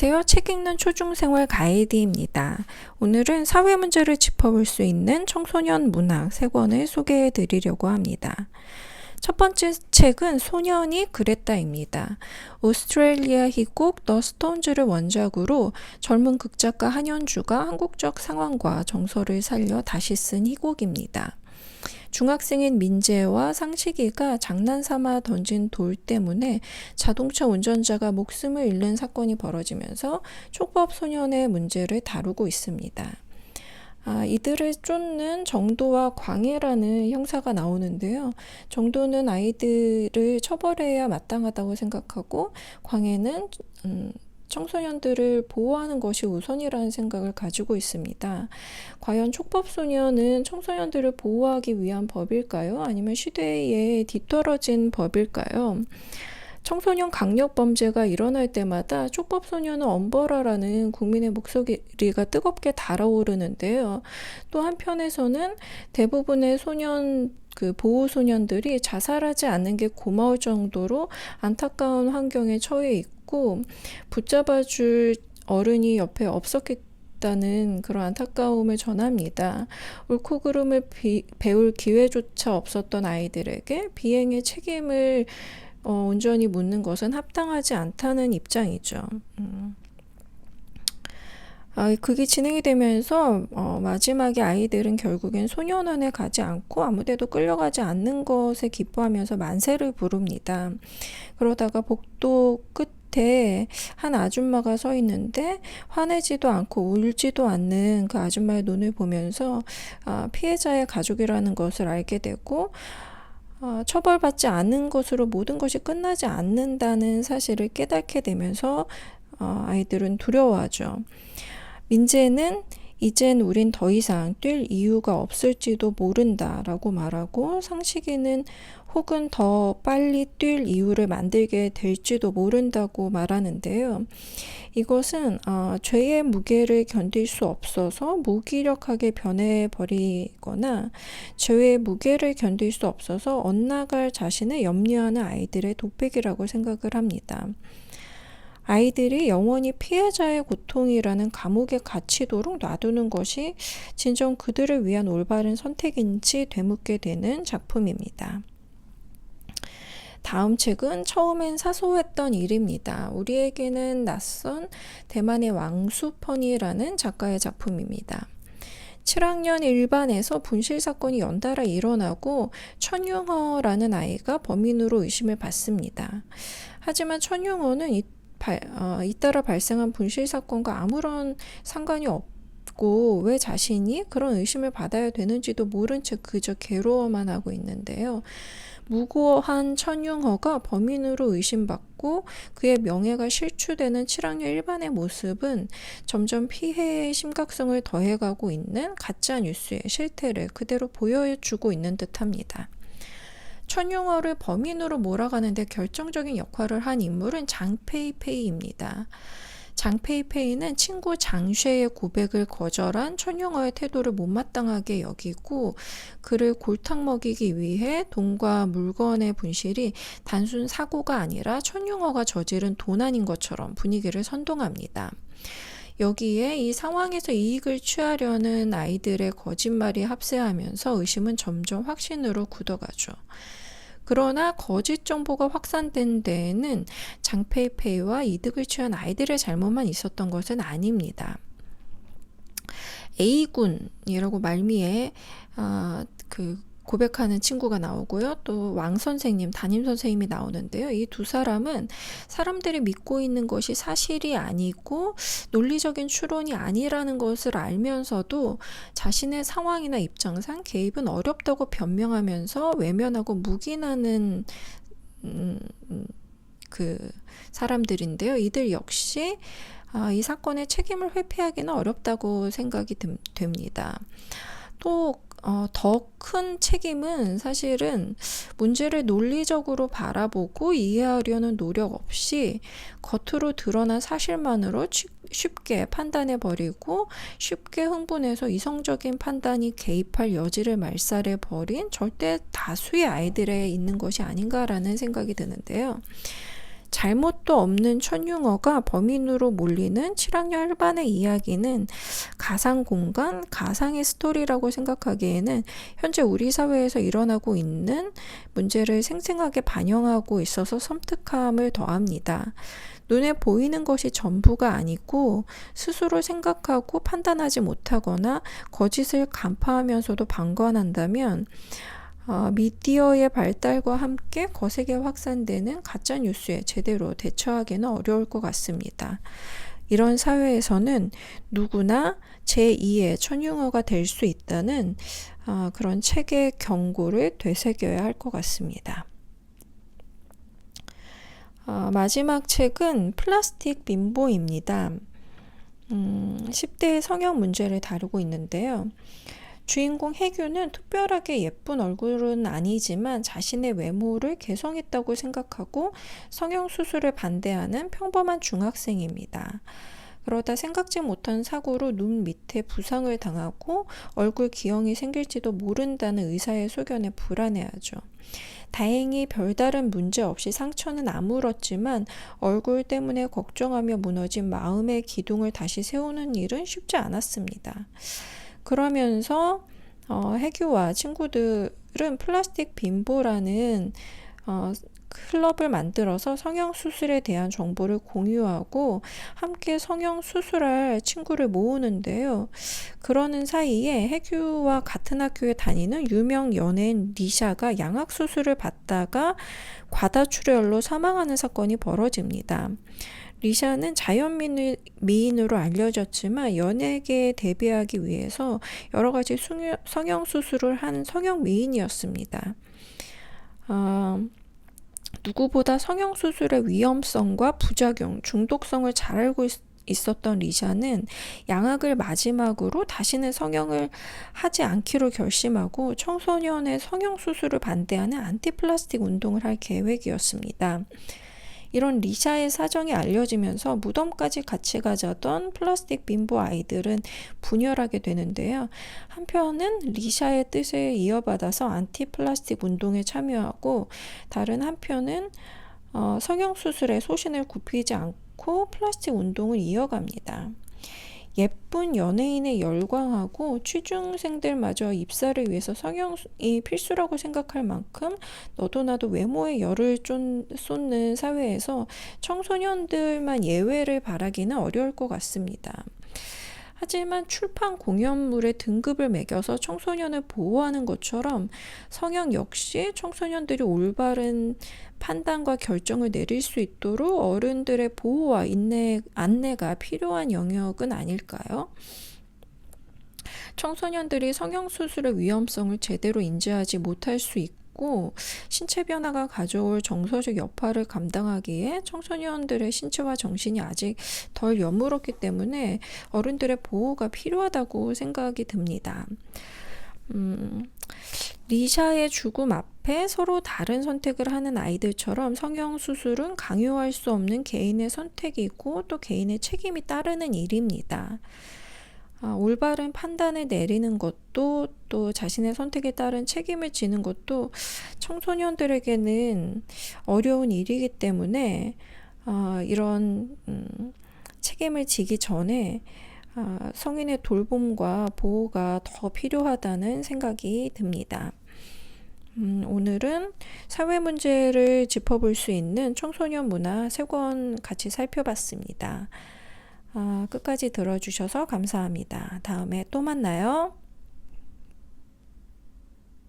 안녕하세요. 책 읽는 초중생활 가이드입니다. 오늘은 사회 문제를 짚어볼 수 있는 청소년 문학 3권을 소개해 드리려고 합니다. 첫 번째 책은 소년이 그랬다입니다. 오스트레일리아 희곡 더 스톤즈를 원작으로 젊은 극작가 한현주가 한국적 상황과 정서를 살려 다시 쓴 희곡입니다. 중학생인 민재와 상식이가 장난삼아 던진 돌 때문에 자동차 운전자가 목숨을 잃는 사건이 벌어지면서 촉법 소년의 문제를 다루고 있습니다. 이들을 쫓는 정도와 광해라는 형사가 나오는데요. 정도는 아이들을 처벌해야 마땅하다고 생각하고 광해는 청소년들을 보호하는 것이 우선이라는 생각을 가지고 있습니다. 과연 촉법소년은 청소년들을 보호하기 위한 법일까요? 아니면 시대에 뒤떨어진 법일까요? 청소년 강력범죄가 일어날 때마다 촉법소년은 엄벌하라는 국민의 목소리가 뜨겁게 달아오르는데요. 또 한편에서는 대부분의 보호소년들이 자살하지 않는 게 고마울 정도로 안타까운 환경에 처해 있고 붙잡아줄 어른이 옆에 없었다는 그런 안타까움을 전합니다. 옳고 그름을 배울 기회조차 없었던 아이들에게 비행의 책임을 온전히 묻는 것은 합당하지 않다는 입장이죠. 그게 진행이 되면서 마지막에 아이들은 결국엔 소년원에 가지 않고 아무데도 끌려가지 않는 것에 기뻐하면서 만세를 부릅니다. 그러다가 복도 끝에 한 아줌마가 서 있는데 화내지도 않고 울지도 않는 그 아줌마의 눈을 보면서 피해자의 가족이라는 것을 알게 되고 처벌받지 않는 것으로 모든 것이 끝나지 않는다는 사실을 깨닫게 되면서 아이들은 두려워하죠. 민재는 이젠 우린 더 이상 뛸 이유가 없을지도 모른다 라고 말하고 상식이는 혹은 더 빨리 뛸 이유를 만들게 될지도 모른다고 말하는데요. 이것은 죄의 무게를 견딜 수 없어서 무기력하게 변해버리거나 죄의 무게를 견딜 수 없어서 엇나갈 자신을 염려하는 아이들의 독백이라고 생각을 합니다. 아이들이 영원히 피해자의 고통이라는 감옥에 갇히도록 놔두는 것이 진정 그들을 위한 올바른 선택인지 되묻게 되는 작품입니다. 다음 책은 처음엔 사소했던 일입니다. 우리에게는 낯선 대만의 왕수펀이라는 작가의 작품입니다. 7학년 일반에서 분실 사건이 연달아 일어나고 천융허라는 아이가 범인으로 의심을 받습니다. 하지만 천융허는 잇따라 발생한 분실 사건과 아무런 상관이 없고 왜 자신이 그런 의심을 받아야 되는지도 모른 채 그저 괴로워만 하고 있는데요. 무고한 천융허가 범인으로 의심받고 그의 명예가 실추되는 7학년 일반의 모습은 점점 피해의 심각성을 더해가고 있는 가짜 뉴스의 실태를 그대로 보여주고 있는 듯합니다. 천융허를 범인으로 몰아가는데 결정적인 역할을 한 인물은 장페이페이입니다. 장페이페이는 친구 장쉐의 고백을 거절한 천융허의 태도를 못마땅하게 여기고 그를 골탕 먹이기 위해 돈과 물건의 분실이 단순 사고가 아니라 천융허가 저지른 도난인 것처럼 분위기를 선동합니다. 여기에 이 상황에서 이익을 취하려는 아이들의 거짓말이 합세하면서 의심은 점점 확신으로 굳어가죠. 그러나 거짓 정보가 확산된 데에는 장페이페이와 이득을 취한 아이들의 잘못만 있었던 것은 아닙니다. A군이라고 말미에 고백하는 친구가 나오고요. 또 왕 선생님, 담임 선생님이 나오는데요. 이 두 사람은 사람들이 믿고 있는 것이 사실이 아니고 논리적인 추론이 아니라는 것을 알면서도 자신의 상황이나 입장상 개입은 어렵다고 변명하면서 외면하고 묵인하는 사람들인데요. 이들 역시 이 사건의 책임을 회피하기는 어렵다고 생각이 됩니다. 또 더 큰 책임은 사실은 문제를 논리적으로 바라보고 이해하려는 노력 없이 겉으로 드러난 사실만으로 쉽게 판단해버리고 쉽게 흥분해서 이성적인 판단이 개입할 여지를 말살해버린 절대 다수의 아이들에 있는 것이 아닌가라는 생각이 드는데요. 잘못도 없는 천융어가 범인으로 몰리는 7학년 1반의 이야기는 가상 공간, 가상의 스토리라고 생각하기에는 현재 우리 사회에서 일어나고 있는 문제를 생생하게 반영하고 있어서 섬뜩함을 더합니다. 눈에 보이는 것이 전부가 아니고 스스로 생각하고 판단하지 못하거나 거짓을 간파하면서도 방관한다면 미디어의 발달과 함께 거세게 확산되는 가짜뉴스에 제대로 대처하기는 어려울 것 같습니다. 이런 사회에서는 누구나 제2의 천융어가 될 수 있다는 그런 책의 경고를 되새겨야 할 것 같습니다. 마지막 책은 플라스틱 빈보입니다. 10대의 성형 문제를 다루고 있는데요. 주인공 해규는 특별하게 예쁜 얼굴은 아니지만 자신의 외모를 개성있다고 생각하고 성형수술을 반대하는 평범한 중학생입니다. 그러다 생각지 못한 사고로 눈 밑에 부상을 당하고 얼굴 기형이 생길지도 모른다는 의사의 소견에 불안해하죠. 다행히 별다른 문제 없이 상처는 아물었지만 얼굴 때문에 걱정하며 무너진 마음의 기둥을 다시 세우는 일은 쉽지 않았습니다. 그러면서 해규와 친구들은 플라스틱 빈보라는 클럽을 만들어서 성형수술에 대한 정보를 공유하고 함께 성형수술할 친구를 모으는데요. 그러는 사이에 해규와 같은 학교에 다니는 유명 연예인 리샤가 양악수술을 받다가 과다출혈로 사망하는 사건이 벌어집니다. 리샤는 자연미인으로 알려졌지만 연예계에 데뷔하기 위해서 여러 가지 성형수술을 한 성형미인이었습니다. 누구보다 성형수술의 위험성과 부작용, 중독성을 잘 알고 있었던 리샤는 양악을 마지막으로 다시는 성형을 하지 않기로 결심하고 청소년의 성형수술을 반대하는 안티플라스틱 운동을 할 계획이었습니다. 이런 리샤의 사정이 알려지면서 무덤까지 같이 가자던 플라스틱 빈보 아이들은 분열하게 되는데요. 한편은 리샤의 뜻을 이어받아서 안티플라스틱 운동에 참여하고 다른 한편은 성형수술에 소신을 굽히지 않고 플라스틱 운동을 이어갑니다. 예쁜 연예인에 열광하고 취중생들마저 입사를 위해서 성형이 필수라고 생각할 만큼 너도 나도 외모에 열을 쏟는 사회에서 청소년들만 예외를 바라기는 어려울 것 같습니다. 하지만 출판 공연물의 등급을 매겨서 청소년을 보호하는 것처럼 성형 역시 청소년들이 올바른 판단과 결정을 내릴 수 있도록 어른들의 보호와 안내가 필요한 영역은 아닐까요? 청소년들이 성형수술의 위험성을 제대로 인지하지 못할 수 있고 신체 변화가 가져올 정서적 여파를 감당하기에 청소년들의 신체와 정신이 아직 덜 여물었기 때문에 어른들의 보호가 필요하다고 생각이 듭니다. 리샤의 죽음 앞에 서로 다른 선택을 하는 아이들처럼 성형수술은 강요할 수 없는 개인의 선택이고 또 개인의 책임이 따르는 일입니다. 올바른 판단을 내리는 것도 또 자신의 선택에 따른 책임을 지는 것도 청소년들에게는 어려운 일이기 때문에 이런 책임을 지기 전에 성인의 돌봄과 보호가 더 필요하다는 생각이 듭니다. 오늘은 사회 문제를 짚어볼 수 있는 청소년 문화 3권 같이 살펴봤습니다. 끝까지 들어주셔서 감사합니다. 다음에 또 만나요.